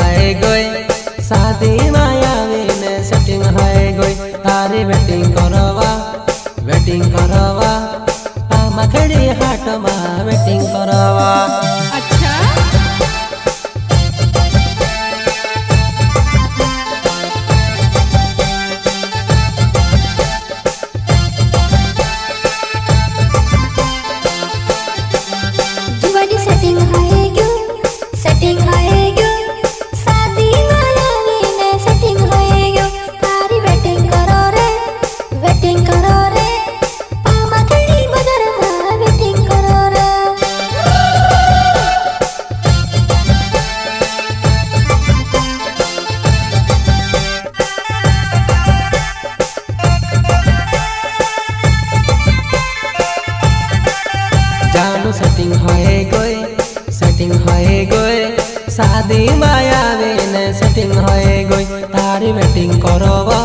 है गई शादी मायावी ने सेटिंग है गई तारी वेटिंग करवा मखड़ी हाट मा वेटिंग करवा। अच्छा जुवानी सेटिंग है गयो शादी मायावी ने सेटिंग है गयो तारी वेटिंग करो रे मखड़ी बदर मा वेटिंग करो रे। जानू सेटिंग है गई शादी मायावी ने सेटिंग है गई तारी वेटिंग करवा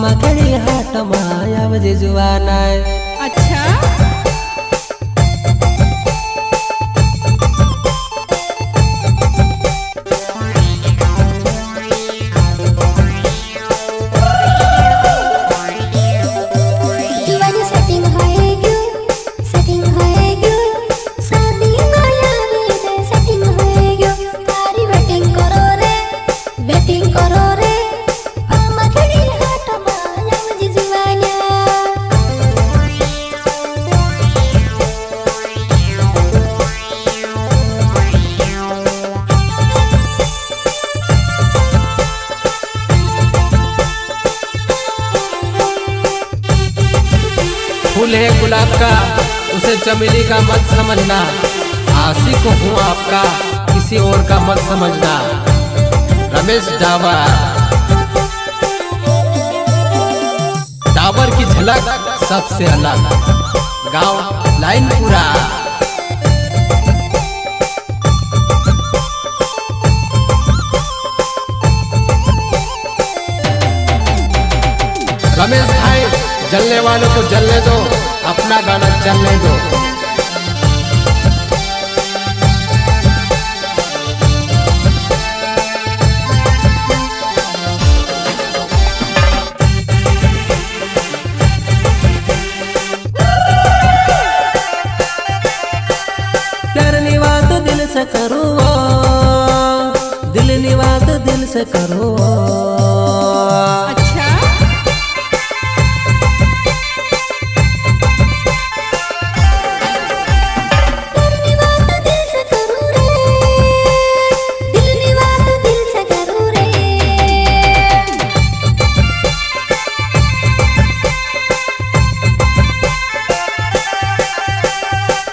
मखड़ी हाट मायाव जुआना। अच्छा जुवानी सेटिंग है गयो शादी मायावी ने सेटिंग है गयो तारी वेटिंग करो रे मखड़ी हाट मायाव जुआना। फूल है गुलाब का उसे चमेली का मत समझना, आशिक हूँ आपका किसी और का मत समझना। रमेश डाबर की झलक सबसे अलग, गांव लाइनपुरा। रमेश भाई जलने वालों को जलने दो, अपना गाना चलने दो। करनी बात दिल से करो, दिल बात दिल से करो। अच्छा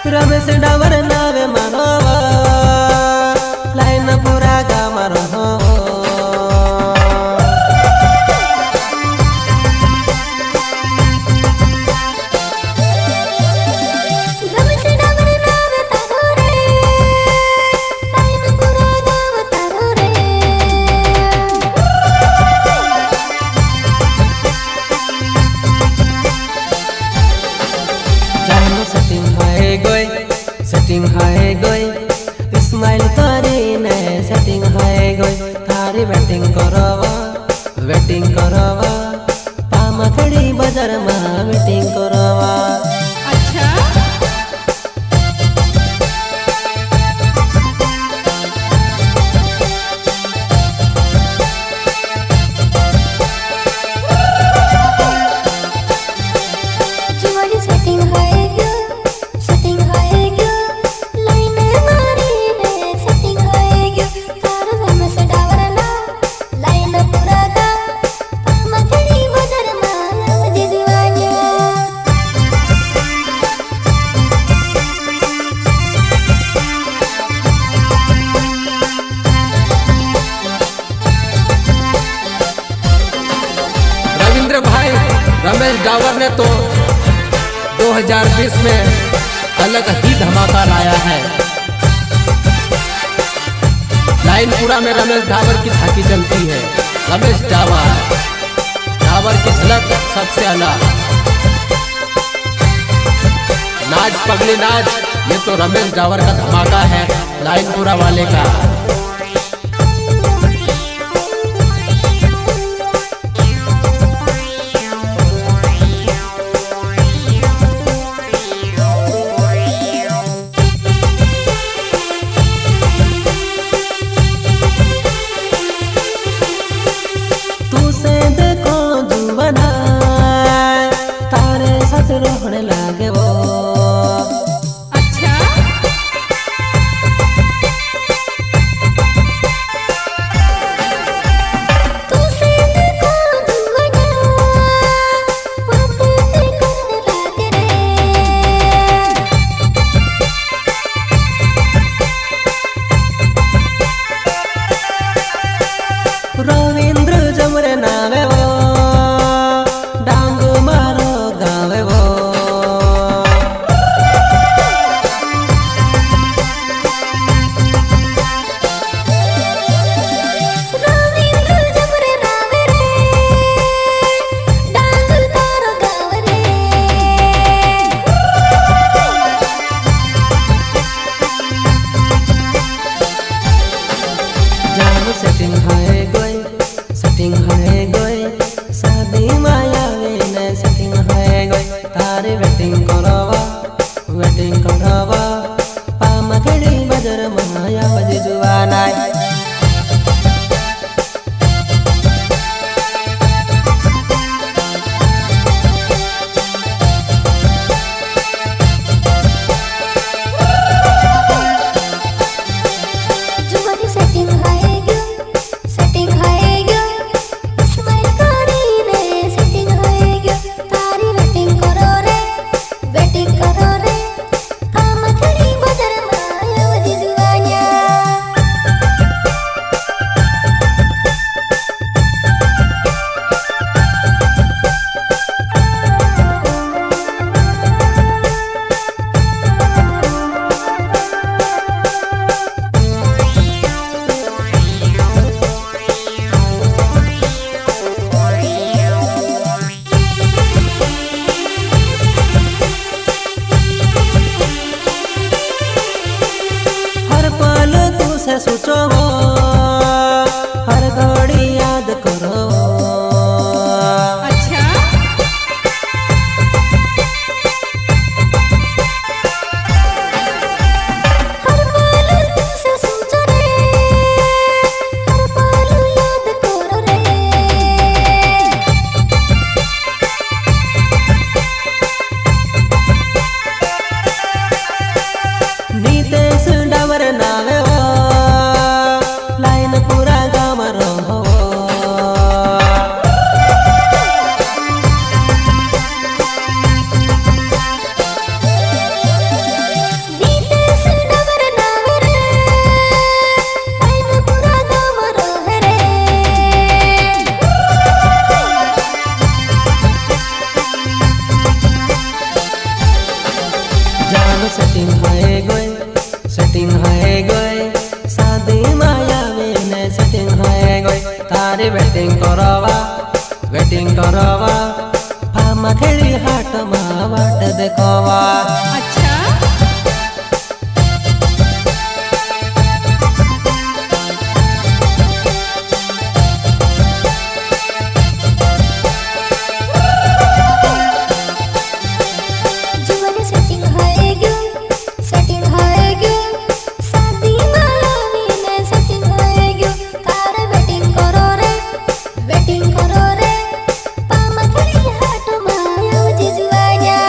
रमेश डाबर नावे मानवा लाइन पूरा गा मारो। सेटिंग है गई स्माइल करीने सेटिंग है गई थारी वेटिंग करवा मखड़ी बाजार में वेटिंग करवा। अच्छा जुवानी सेटिंग है गयो लाइन मारी ने सेटिंग है गयो तार हम से डावरला लाइन पूरा गा मखड़ी बदर मा जुआना। रविंद्र भाई रमेश डावर ने तो 2020 में अलग ही धमाका लाया है। लाइनपुरा में रमेश डावर की झांकी चलती है। रमेश डावर की झलक सबसे अलग। नाच पगली नाच ये तो रमेश डावर का धमाका है, लाइनपुरा वाले का। रोहने लागे वो अच्छा तुझसे देखो दुनिया बातें करने लागे रे रविंद्र जमरे नावे वो डांग मारो गावे वो सेटिंग है गई शादी माया ने सेटिंग है गई तारे वेटिंग करवा पाम खेड़ी बजर माया बजे जुआना सोचो हर घड़ी याद करो अच्छा हर पल तुझसे सोचो रे हर पल याद करो रे नीतेश डावर नावे पूरा गाँव रहो जान सेटिंग है गई शादी माया में सेटिंग है गई तारे वेटिंग करवा फामा खेड़ी हाट मा बाट देखवा अच्छा करो रे पामा खड़ी हाट माया जिजुआया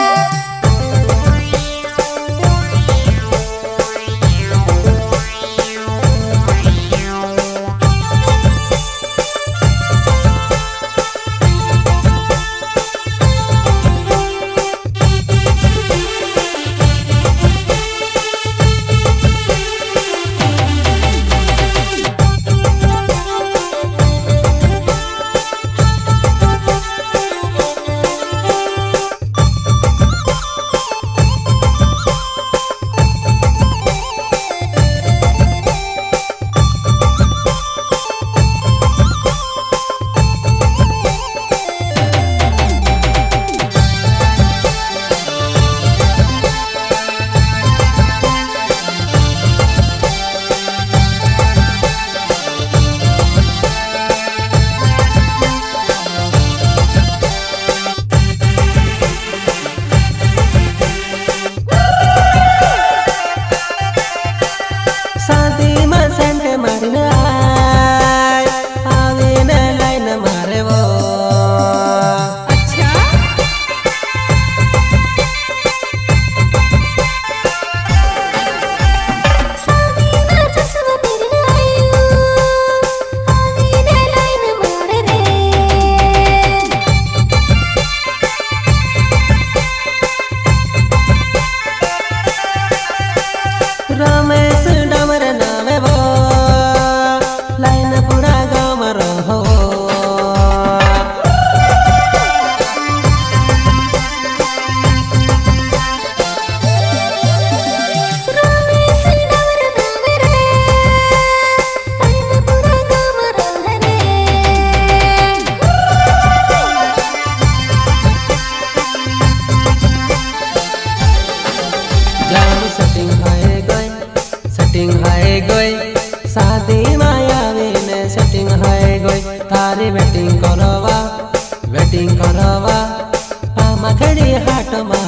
गई तारी बैटिंग करवा पामा खड़ी हाट मा